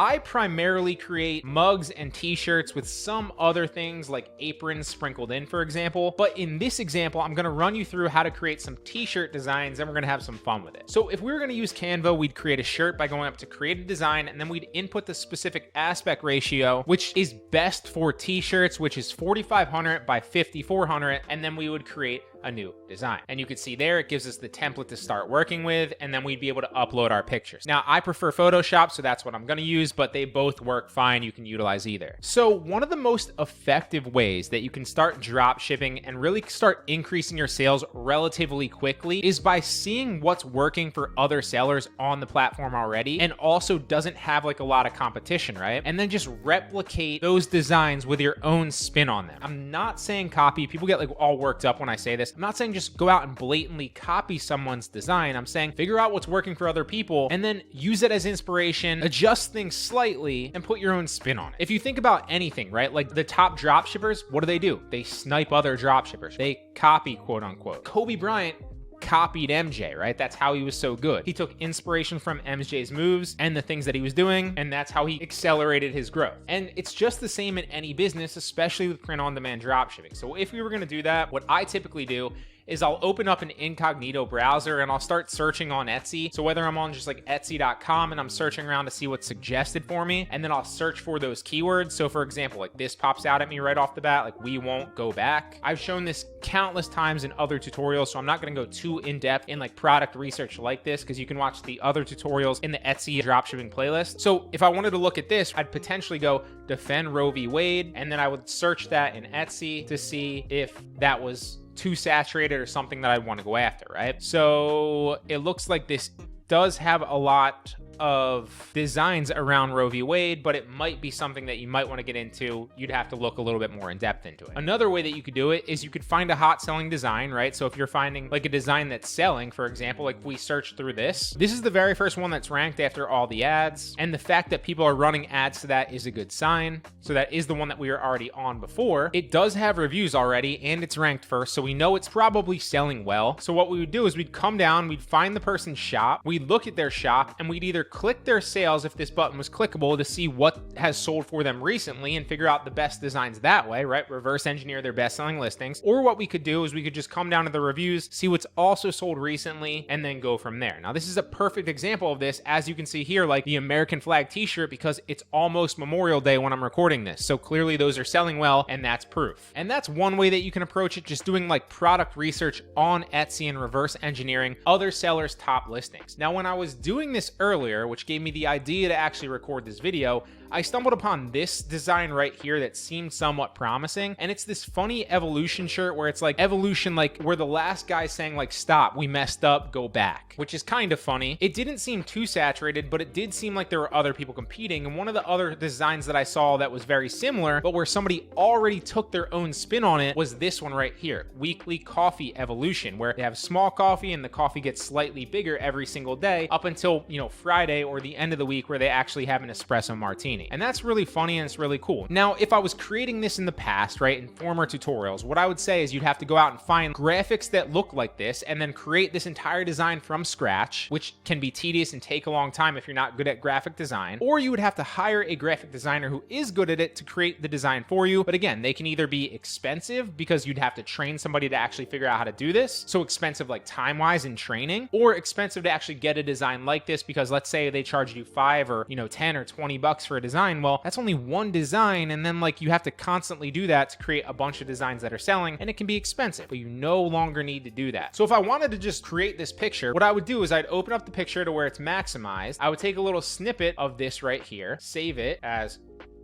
I primarily create mugs and t-shirts with some other things like aprons sprinkled in, for example. But in this example, I'm gonna run you through how to create some t-shirt designs and we're gonna have some fun with it. So if we were gonna use Canva, we'd create a shirt by going up to create a design, and then we'd input the specific aspect ratio, which is best for t-shirts, which is 4,500 by 5,400, and then we would create a new design. And you can see there, it gives us the template to start working with, and then we'd be able to upload our pictures. Now, I prefer Photoshop, so that's what I'm gonna use, but they both work fine. You can utilize either. So one of the most effective ways that you can start drop shipping and really start increasing your sales relatively quickly is by seeing what's working for other sellers on the platform already, and also doesn't have like a lot of competition, right? And then just replicate those designs with your own spin on them. I'm not saying copy. People get like all worked up when I say this. I'm not saying just go out and blatantly copy someone's design. I'm saying figure out what's working for other people and then use it as inspiration, adjust things slightly, and put your own spin on it. If you think about anything, right? Like the top dropshippers, what do? They snipe other dropshippers. They copy, quote unquote. Kobe Bryant copied MJ, right? That's how he was so good. He took inspiration from MJ's moves and the things that he was doing, and that's how he accelerated his growth. And it's just the same in any business, especially with print-on-demand dropshipping. So if we were gonna do that, what I typically do is I'll open up an incognito browser and I'll start searching on Etsy. So whether I'm on just like Etsy.com and I'm searching around to see what's suggested for me, and then I'll search for those keywords. So for example, like this pops out at me right off the bat, like we won't go back. I've shown this countless times in other tutorials, so I'm not gonna go too in depth in like product research like this, because you can watch the other tutorials in the Etsy dropshipping playlist. So if I wanted to look at this, I'd potentially go defend Roe v. Wade, and then I would search that in Etsy to see if that was too saturated or something that I'd want to go after, right? So it looks like this does have a lot of designs around Roe v. Wade, but it might be something that you might want to get into. You'd have to look a little bit more in depth into it. Another way that you could do it is you could find a hot selling design, right? So if you're finding like a design that's selling, for example, like if we search through this is the very first one that's ranked after all the ads. And the fact that people are running ads to that is a good sign. So that is the one that we were already on before. It does have reviews already and it's ranked first. So we know it's probably selling well. So what we would do is we'd come down, we'd find the person's shop, we'd look at their shop, and we'd either click their sales if this button was clickable to see what has sold for them recently and figure out the best designs that way, right? Reverse engineer their best selling listings. Or what we could do is we could just come down to the reviews, see what's also sold recently, and then go from there. Now, this is a perfect example of this, as you can see here, like the American flag t-shirt, because it's almost Memorial Day when I'm recording this. So clearly those are selling well, and that's proof. And that's one way that you can approach it, just doing like product research on Etsy and reverse engineering other sellers' top listings. Now, when I was doing this earlier, which gave me the idea to actually record this video, I stumbled upon this design right here that seemed somewhat promising, and it's this funny evolution shirt where it's like evolution, like where the last guy's saying like, stop, we messed up, go back, which is kind of funny. It didn't seem too saturated, but it did seem like there were other people competing. And one of the other designs that I saw that was very similar, but where somebody already took their own spin on it, was this one right here, weekly coffee evolution, where they have small coffee and the coffee gets slightly bigger every single day up until, you know, Friday or the end of the week, where they actually have an espresso martini. And that's really funny and it's really cool. Now, if I was creating this in the past, right, in former tutorials, what I would say is you'd have to go out and find graphics that look like this and then create this entire design from scratch, which can be tedious and take a long time if you're not good at graphic design. Or you would have to hire a graphic designer who is good at it to create the design for you. But again, they can either be expensive because you'd have to train somebody to actually figure out how to do this. So expensive like time-wise in training, or expensive to actually get a design like this because let's say they charge you $5 or 10 or 20 bucks for a design. Well, that's only one design, and then like you have to constantly do that to create a bunch of designs that are selling, and it can be expensive, but you no longer need to do that. So if I wanted to just create this picture, what I would do is I'd open up the picture to where it's maximized. I would take a little snippet of this right here, save it as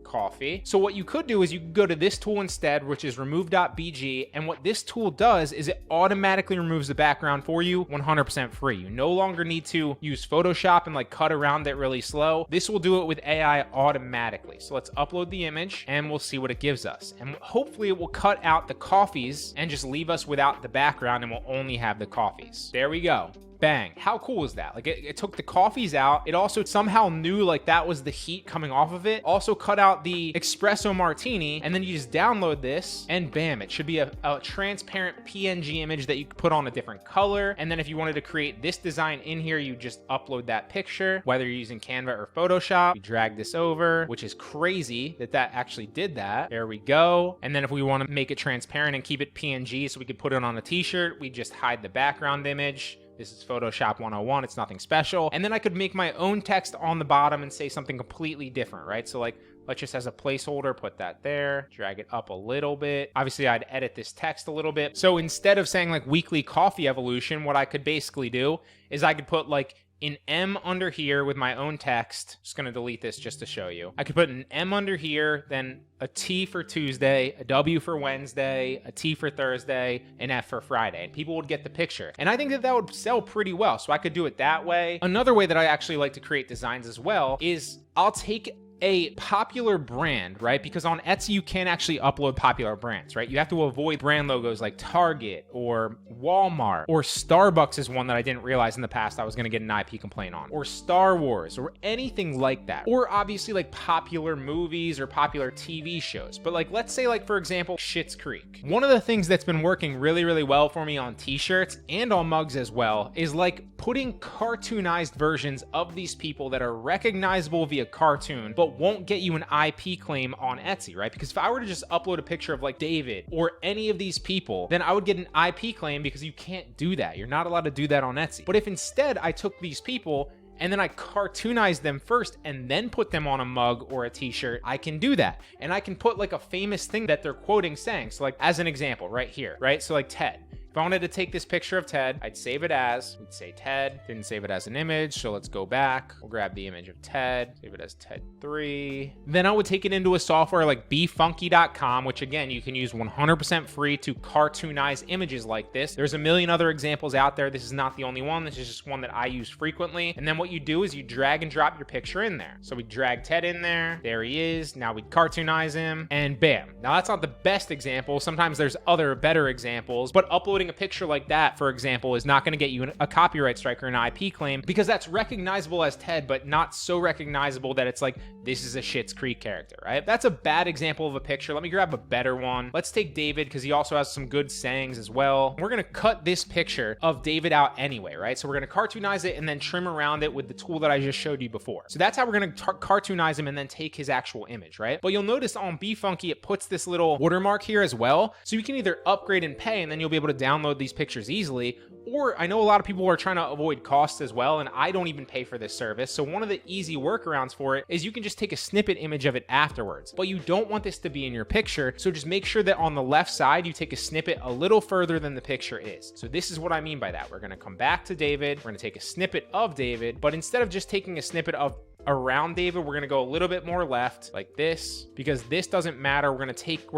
coffee. So what you could do is you could go to this tool instead, which is remove.bg. And what this tool does is it automatically removes the background for you 100% free. You no longer need to use Photoshop and like cut around it really slow. This will do it with AI automatically. So let's upload the image and we'll see what it gives us. And hopefully it will cut out the coffees and just leave us without the background, and we'll only have the coffees. There we go. bang. How cool is that? Like it took the coffees out. It also somehow knew like that was the heat coming off of it. Also cut out the espresso martini, and then you just download this and bam, it should be a transparent PNG image that you could put on a different color. And then if you wanted to create this design in here, you just upload that picture, whether you're using Canva or Photoshop. You drag this over, which is crazy that actually did that. There we go. And then if we want to make it transparent and keep it PNG so we could put it on a t-shirt, we just hide the background image. This is Photoshop 101. It's nothing special. And then I could make my own text on the bottom and say something completely different, right? So like, let's just as a placeholder, put that there, drag it up a little bit. Obviously, I'd edit this text a little bit. So instead of saying like weekly coffee evolution, what I could basically do is I could put like an M under here with my own text. Just gonna delete this just to show you. I could put an M under here, then a T for Tuesday, a W for Wednesday, a T for Thursday, an F for Friday, and people would get the picture. And I think that would sell pretty well, so I could do it that way. Another way that I actually like to create designs as well is I'll take a popular brand, right? Because on Etsy, you can't actually upload popular brands, right? You have to avoid brand logos like Target or Walmart, or Starbucks is one that I didn't realize in the past I was gonna get an IP complaint on, or Star Wars, or anything like that. Or obviously like popular movies or popular TV shows. But like, let's say like, for example, Schitt's Creek. One of the things that's been working really, really well for me on t-shirts and on mugs as well is like putting cartoonized versions of these people that are recognizable via cartoon, but won't get you an IP claim on Etsy, right? Because if I were to just upload a picture of like David or any of these people, then I would get an IP claim because you can't do that. You're not allowed to do that on Etsy. But if instead I took these people and then I cartoonized them first and then put them on a mug or a t-shirt, I can do that. And I can put like a famous thing that they're quoting saying. So like as an example right here, right? So like Ted. If I wanted to take this picture of Ted, I'd save it as, we'd say Ted, didn't save it as an image, so let's go back. We'll grab the image of Ted, save it as Ted3. Then I would take it into a software like befunky.com, which again, you can use 100% free to cartoonize images like this. There's a million other examples out there. This is not the only one. This is just one that I use frequently. And then what you do is you drag and drop your picture in there. So we drag Ted in there. There he is. Now we cartoonize him and bam. Now that's not the best example. Sometimes there's other better examples, but uploading a picture like that, for example, is not going to get you a copyright strike or an IP claim because that's recognizable as Ted, but not so recognizable that it's like, this is a Schitt's Creek character, right? That's a bad example of a picture. Let me grab a better one. Let's take David because he also has some good sayings as well. We're going to cut this picture of David out anyway, right? So we're going to cartoonize it and then trim around it with the tool that I just showed you before. So that's how we're going to cartoonize him and then take his actual image, right? But you'll notice on BeFunky, it puts this little watermark here as well. So you can either upgrade and pay, and then you'll be able to download these pictures easily, or I know a lot of people are trying to avoid costs as well, and I don't even pay for this service. So one of the easy workarounds for it is you can just take a snippet image of it afterwards, but you don't want this to be in your picture. So just make sure that on the left side, you take a snippet a little further than the picture is. So this is what I mean by that. We're going to come back to David. We're going to take a snippet of David, but instead of just taking a snippet of around David, we're going to go a little bit more left like this, because this doesn't matter. We're going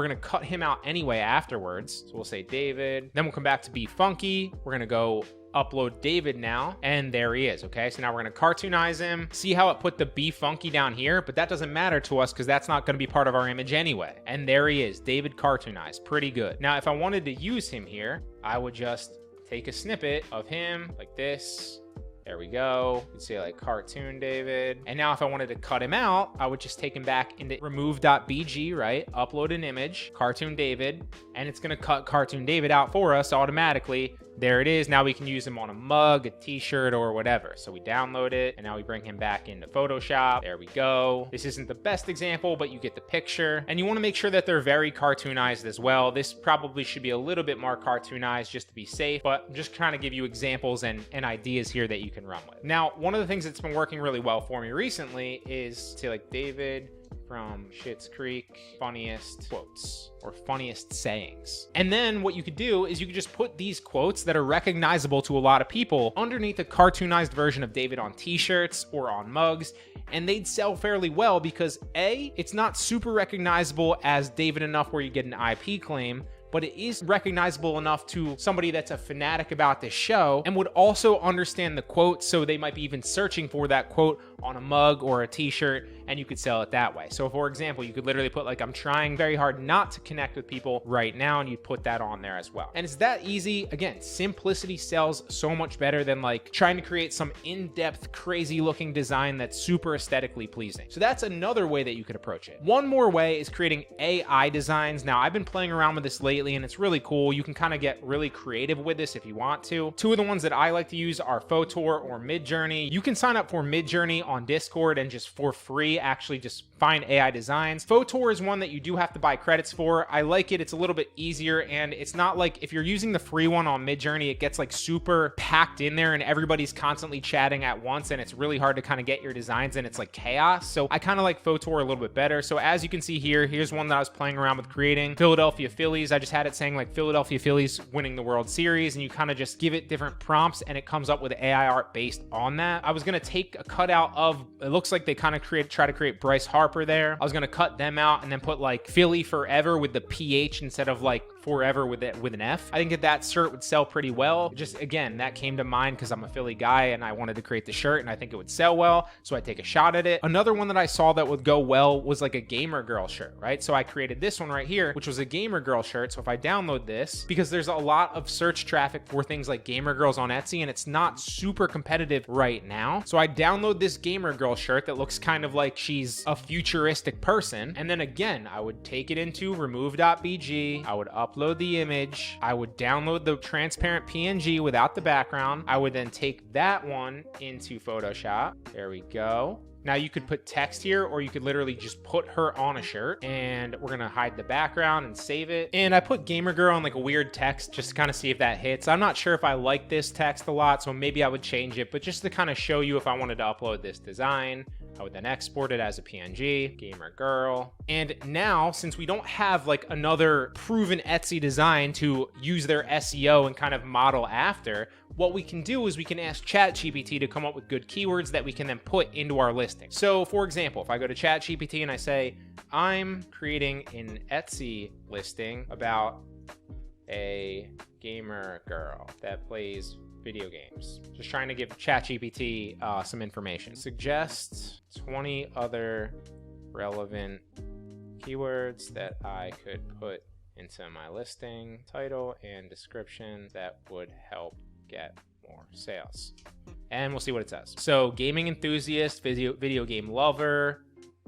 to cut him out anyway afterwards. So we'll say David, then we'll come back to BeFunky. We're going to go upload David now, and there he is. Okay, so now we're going to cartoonize him. See how it put the BeFunky down here, but that doesn't matter to us because that's not going to be part of our image anyway. And there he is, David cartoonized. Pretty good. Now if I wanted to use him here, I would just take a snippet of him like this. There we go. You'd say like cartoon David. And now if I wanted to cut him out, I would just take him back into remove.bg, right? Upload an image, cartoon David, and it's going to cut cartoon David out for us automatically. There it is. Now we can use him on a mug, a t-shirt, or whatever. So we download it, and now we bring him back into Photoshop. There we go. This isn't the best example, but you get the picture. And you want to make sure that they're very cartoonized as well. This probably should be a little bit more cartoonized just to be safe, but I'm just trying to give you examples and ideas here that you can run with. Now, one of the things that's been working really well for me recently is, say like David from Schitt's Creek, funniest quotes or funniest sayings. And then what you could do is you could just put these quotes that are recognizable to a lot of people underneath a cartoonized version of David on t-shirts or on mugs, and they'd sell fairly well because A, it's not super recognizable as David enough where you get an IP claim, but it is recognizable enough to somebody that's a fanatic about this show and would also understand the quote, so they might be even searching for that quote on a mug or a t-shirt, and you could sell it that way. So for example, you could literally put like, I'm trying very hard not to connect with people right now, and you put that on there as well. And it's that easy. Again, simplicity sells so much better than like trying to create some in-depth, crazy looking design that's super aesthetically pleasing. So that's another way that you could approach it. One more way is creating AI designs. Now, I've been playing around with this lately, and it's really cool. You can kind of get really creative with this if you want to. Two of the ones that I like to use are Photor or Midjourney. You can sign up for Midjourney on Discord and just for free actually just find AI designs. Photor is one that you do have to buy credits for. I like it. It's a little bit easier, and it's not like if you're using the free one on Midjourney, it gets like super packed in there and everybody's constantly chatting at once, and it's really hard to kind of get your designs, and it's like chaos. So I kind of like Photor a little bit better. So as you can see here, here's one that I was playing around with creating. Philadelphia Phillies. I just had it saying like Philadelphia Phillies winning the World Series, and you kind of just give it different prompts and it comes up with AI art based on that. I was going to take a cutout of, it looks like they kind of try to create Bryce Harper there. I was going to cut them out and then put like Philly Forever with the PH instead of like forever with an F. I think that shirt would sell pretty well. Just again, that came to mind because I'm a Philly guy and I wanted to create the shirt and I think it would sell well, so I take a shot at it. Another one that I saw that would go well was like a gamer girl shirt, right? So I created this one right here, which was a gamer girl shirt. So if I download this, because there's a lot of search traffic for things like gamer girls on Etsy, and it's not super competitive right now. So I download this gamer girl shirt that looks kind of like she's a futuristic person. And then again, I would take it into remove.bg. I would upload the image. I would download the transparent PNG without the background. I would then take that one into Photoshop. There we go. Now you could put text here, or you could literally just put her on a shirt, and we're gonna hide the background and save it. And I put gamer girl on like a weird text just to kind of see if that hits. I'm not sure if I like this text a lot, so maybe I would change it, but just to kind of show you if I wanted to upload this design, I would then export it as a PNG, gamer girl. And now, since we don't have like another proven Etsy design to use their SEO and kind of model after, what we can do is we can ask ChatGPT to come up with good keywords that we can then put into our listing. So for example, if I go to ChatGPT and I say, I'm creating an Etsy listing about a gamer girl that plays video games. Just trying to give ChatGPT some information. Suggest 20 other relevant keywords that I could put into my listing, title and description that would help get more sales. And we'll see what it says. So gaming enthusiast, video game lover,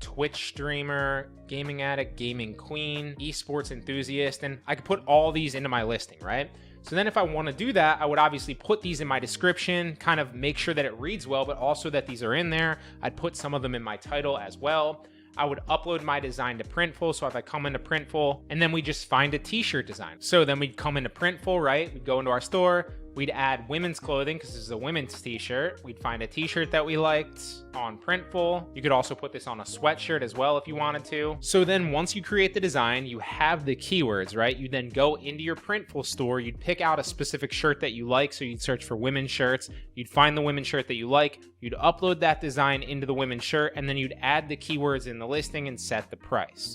Twitch streamer, gaming addict, gaming queen, esports enthusiast, and I could put all these into my listing, right? So then if I want to do that, I would obviously put these in my description, kind of make sure that it reads well, but also that these are in there. I'd put some of them in my title as well. I would upload my design to Printful. So if I come into Printful, and then we just find a t-shirt design. So then we'd come into Printful, right? We'd go into our store, we'd add women's clothing because this is a women's t-shirt. We'd find a t-shirt that we liked on Printful. You could also put this on a sweatshirt as well if you wanted to. So then once you create the design, you have the keywords, right? You then go into your Printful store, you'd pick out a specific shirt that you like. So you'd search for women's shirts, you'd find the women's shirt that you like, you'd upload that design into the women's shirt, and then you'd add the keywords in the listing and set the price.